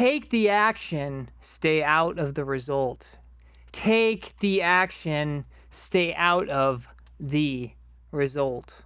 Take the action, stay out of the result. Take the action, stay out of the result.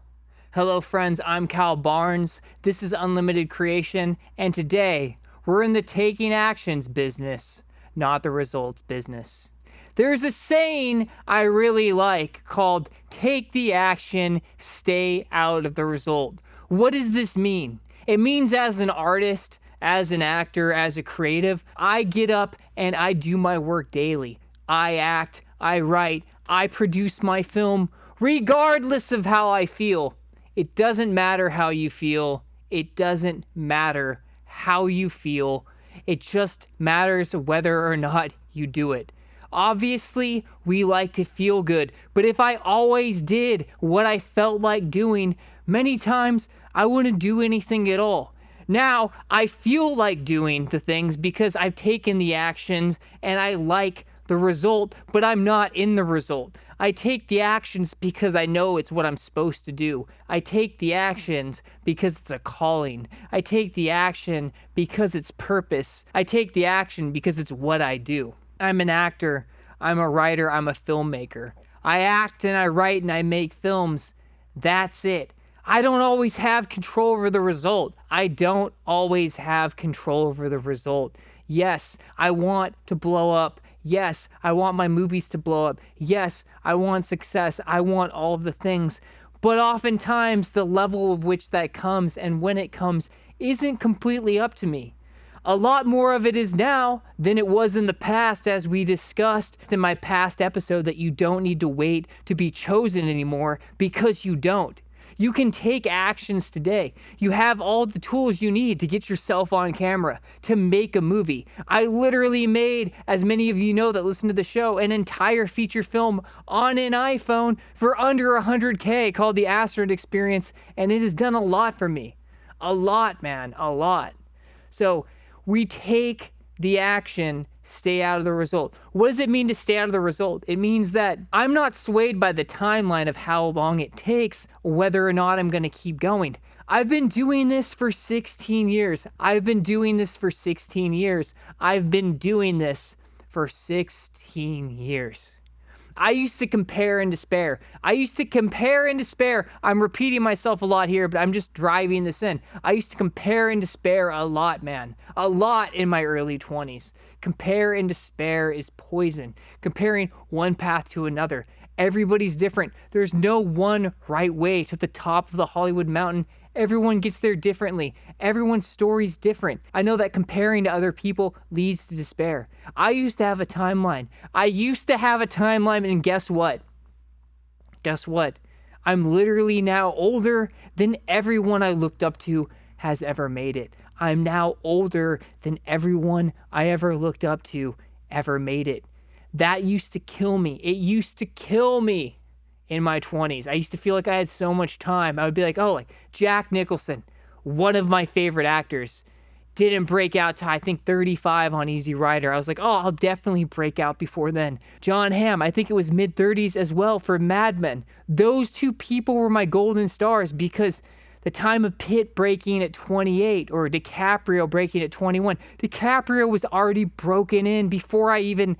Hello friends, I'm Cal Barnes. This is Unlimited Creation, and today we're in the taking actions business, not the results business. There's a saying I really like called take the action, stay out of the result. What does this mean? It means as an artist, as an actor, as a creative, I get up and I do my work daily. I act, I write, I produce my film regardless of how I feel. It doesn't matter how you feel. It doesn't matter how you feel. It just matters whether or not you do it. Obviously, we like to feel good, but if I always did what I felt like doing, many times I wouldn't do anything at all. Now, I feel like doing the things because I've taken the actions and I like the result, but I'm not in the result. I take the actions because I know it's what I'm supposed to do. I take the actions because it's a calling. I take the action because it's purpose. I take the action because it's what I do. I'm an actor. I'm a writer. I'm a filmmaker. I act and I write and I make films. That's it. I don't always have control over the result. I don't always have control over the result. Yes, I want to blow up. Yes, I want my movies to blow up. Yes, I want success. I want all of the things. But oftentimes the level of which that comes and when it comes isn't completely up to me. A lot more of it is now than it was in the past, as we discussed in my past episode, that you don't need to wait to be chosen anymore because you don't. You can take actions today. You have all the tools you need to get yourself on camera, to make a movie. I literally made, as many of you know that listen to the show, an entire feature film on an iPhone for under $100K called the ASTRID experience, and it has done a lot for me. A lot, man, a lot. So we take the action, stay out of the result. What does it mean to stay out of the result? It means that I'm not swayed by the timeline of how long it takes, whether or not I'm going to keep going. I've been doing this for 16 years. I've been doing this for 16 years. I've been doing this for 16 years. I used to compare and despair. I'm repeating myself a lot here, but I'm just driving this in. I used to compare and despair a lot, man. A lot in my early 20s. Compare and despair is poison. Comparing one path to another. Everybody's different. There's no one right way to the top of the Hollywood mountain. Everyone gets there differently. Everyone's story's different. I know that comparing to other people leads to despair. I used to have a timeline. And guess what? I'm literally now older than everyone I looked up to has ever made it. I'm now older than everyone I ever looked up to ever made it. That used to kill me. It used to kill me. In my 20s, I used to feel like I had so much time. I would be like, oh, like Jack Nicholson, one of my favorite actors, didn't break out to, I think, 35 on Easy Rider. I was like, oh, I'll definitely break out before then. John Hamm, I think it was mid-30s as well for Mad Men. Those two people were my golden stars because the time of Pitt breaking at 28 or DiCaprio breaking at 21, DiCaprio was already broken in before I even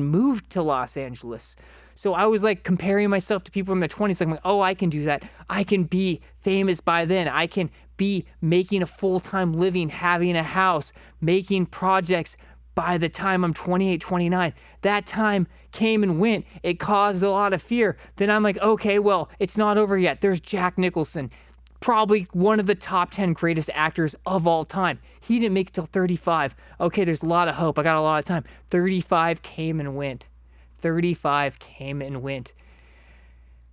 moved to Los Angeles. So I was like comparing myself to people in their 20s, like, oh, I can do that. I can be famous by then. I can be making a full-time living, having a house, making projects by the time I'm 28, 29. That time came and went. It caused a lot of fear. Then I'm like, okay, well, it's not over yet. There's Jack Nicholson, probably one of the top 10 greatest actors of all time. He didn't make it till 35. Okay, there's a lot of hope. I got a lot of time. 35 came and went. 35 came and went.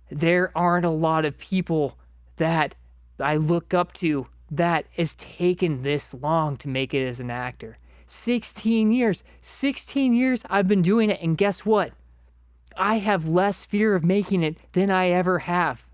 There aren't a lot of people that I look up to that has taken this long to make it as an actor. 16 years I've been doing it, and guess what? I have less fear of making it than I ever have.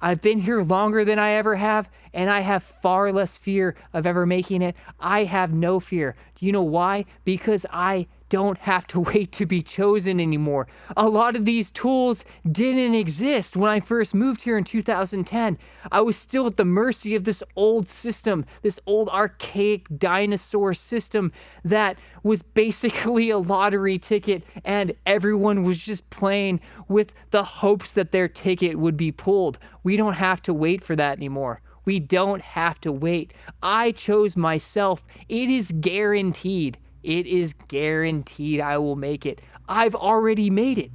I've been here longer than I ever have, and I have far less fear of ever making it. I have no fear. Do you know why? Because I don't have to wait to be chosen anymore. A lot of these tools didn't exist when I first moved here in 2010. I was still at the mercy of this old system, this old archaic dinosaur system that was basically a lottery ticket, and everyone was just playing with the hopes that their ticket would be pulled. We don't have to wait for that anymore. We don't have to wait. I chose myself. It is guaranteed. It is guaranteed I will make it. I've already made it.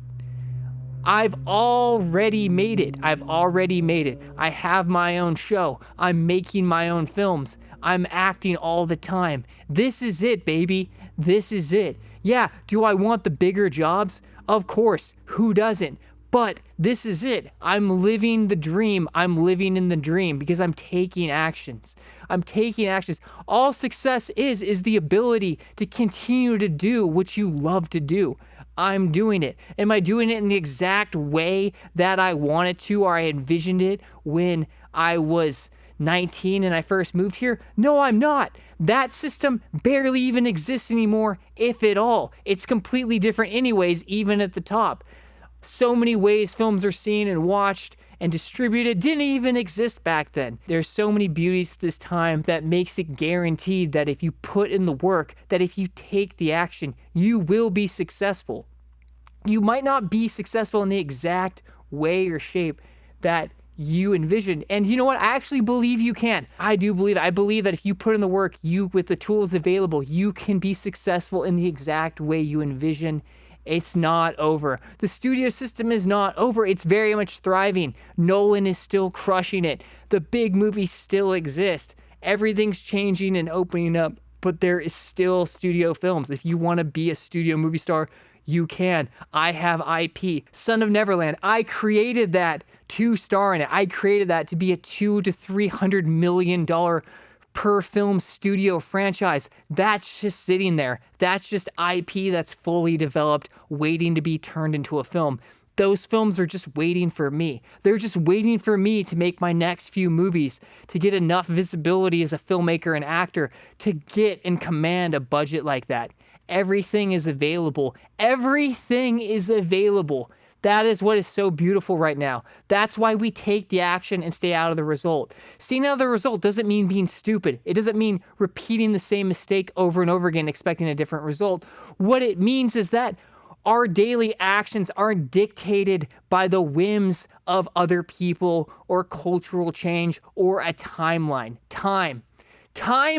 I've already made it. I've already made it. I have my own show. I'm making my own films. I'm acting all the time. This is it, baby. This is it. Yeah, do I want the bigger jobs? Of course. Who doesn't? But this is it. I'm living the dream. I'm living in the dream because I'm taking actions. I'm taking actions. All success is the ability to continue to do what you love to do. I'm doing it. Am I doing it in the exact way that I wanted to or I envisioned it when I was 19 and I first moved here? No, I'm not. That system barely even exists anymore, if at all. It's completely different anyways, even at the top. So many ways films are seen and watched and distributed didn't even exist back then. There's so many beauties this time that makes it guaranteed that if you put in the work, that if you take the action, you will be successful. You might not be successful in the exact way or shape that you envisioned. And you know what? I actually believe you can. I do believe it. I believe that if you put in the work, you, with the tools available, you can be successful in the exact way you envision. It's not over. The studio system is not over. It's very much thriving. Nolan is still crushing it. The big movies still exist. Everything's changing and opening up, but there is still studio films. If you want to be a studio movie star, you can. I have IP. Son of Neverland, I created that to star in it. I created that to be a $200 to $300 million per film studio franchise. That's just sitting there. That's just IP that's fully developed, waiting to be turned into a film. Those films are just waiting for me. They're just waiting for me to make my next few movies, to get enough visibility as a filmmaker and actor, to get and command a budget like that. Everything is available. Everything is available. That is what is so beautiful right now. That's why we take the action and stay out of the result. Staying out of the result doesn't mean being stupid. It doesn't mean repeating the same mistake over and over again, expecting a different result. What it means is that our daily actions aren't dictated by the whims of other people or cultural change or a timeline. Time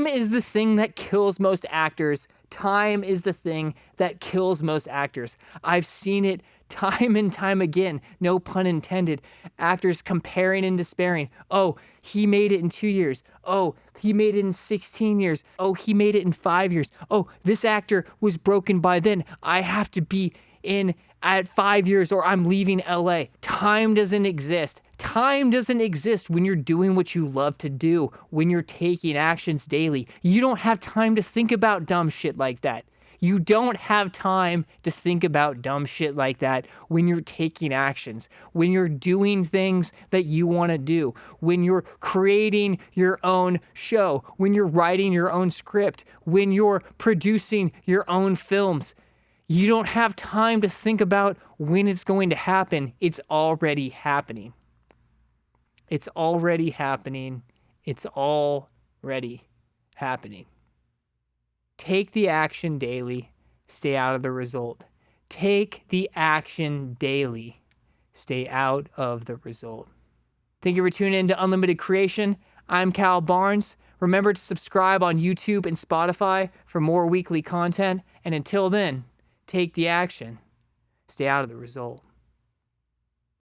is the thing that kills most actors. Time is the thing that kills most actors. I've seen it time and time again, no pun intended. Actors comparing and despairing. Oh, he made it in 2 years. Oh, he made it in 16 years. Oh, he made it in 5 years. Oh, this actor was broken by then. I have to be in at 5 years or I'm leaving LA. Time doesn't exist. Time doesn't exist when you're doing what you love to do, when you're taking actions daily. You don't have time to think about dumb shit like that. You don't have time to think about dumb shit like that when you're taking actions, when you're doing things that you want to do, when you're creating your own show, when you're writing your own script, when you're producing your own films. You don't have time to think about when it's going to happen. It's already happening. It's already happening. It's already happening. Take the action daily, stay out of the result. Take the action daily, stay out of the result. Thank you for tuning in to Unlimited Creation. I'm Cal Barnes. Remember to subscribe on YouTube and Spotify for more weekly content. And until then, take the action, stay out of the result.